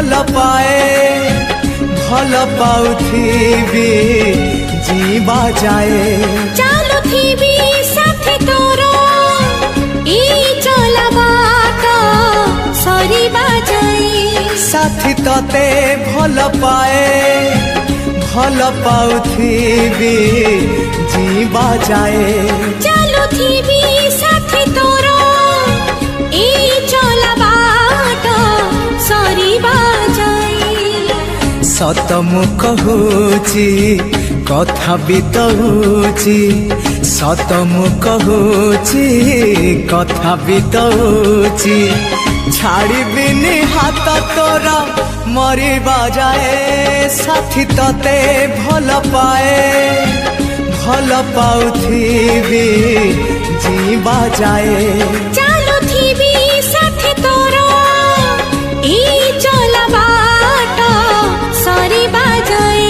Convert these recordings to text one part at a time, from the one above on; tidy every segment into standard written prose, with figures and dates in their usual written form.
भल पाए भल पाउथिबी जीवा जाए चालुथिबी साथी तोरो ई चला बाट सरीबा जाए साथी तते भल पाए भल पाउथिबी जीवा जाए चालुथिबी साथी तोरो ई चला बाट सरीबा जाए सत मु कहूची कथा बितौची सत मु कहूची कथा बितौची छाड़बिनी हाथ तोरा मरिबा जाए साथी तते भल पाए भल पाउथिबी जीवा जाए चालुथिबी साथी तोरो ई चला बाट सरीबा जाए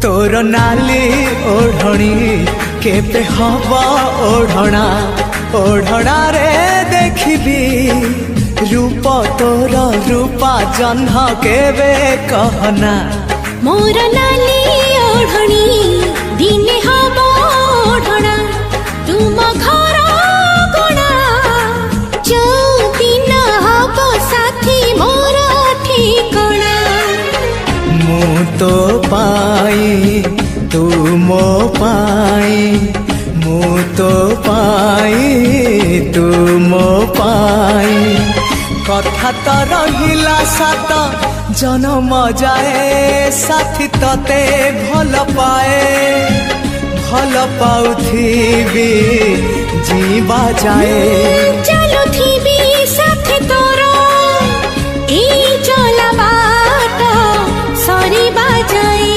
तोर नाली ओढ़णी केबे हवा ओढ़णा ओढ़णा रे देखबी रूप तोर रूपा जन्ह केबे कहना मोर नाली ओढ़णी दिने हब ओढ़णा तुम घर गुणा जो दिन हब साथी मोर ठिकणा मु तो पाई तू मो पाई मु तो पाई तू मो पाई कथा तो रहिला सात जन्म जाए साथी तते भल पाए भल पाउथिबी जीवा जाए चालुथिबी साथी तोरो ई चला बाट सरीबा जाए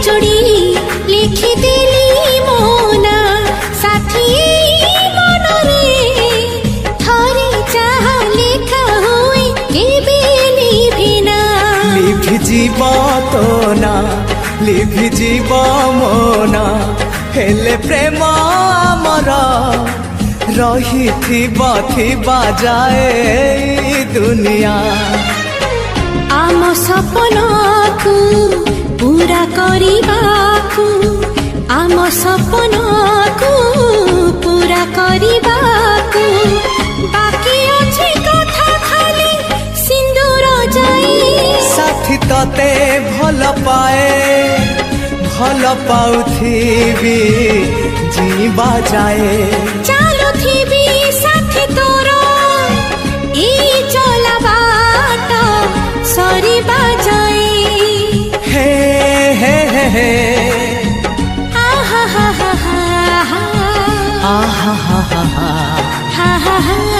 जोड़ी लिखी दिली मोना साथी मन रे थरी चाह लिखा हुई केबे लिभिना लिभि जीव तो ना लिभि जीव मोना हेले प्रेम आमर रही थिबा जाए दुनिया आम सपना को पूरा करिबाकू आम सपना को पूरा करिबाकू बाकी अछि कथा खाली सिंदूर जाई साथी तते भल पाए भल पाउथिबी जीवा जाए चालुथिबी साथी तोरो ई चला बाट सरीबा जाए हे हे हे हे आहा हा हा हा आहा हा हा हा हा हा हा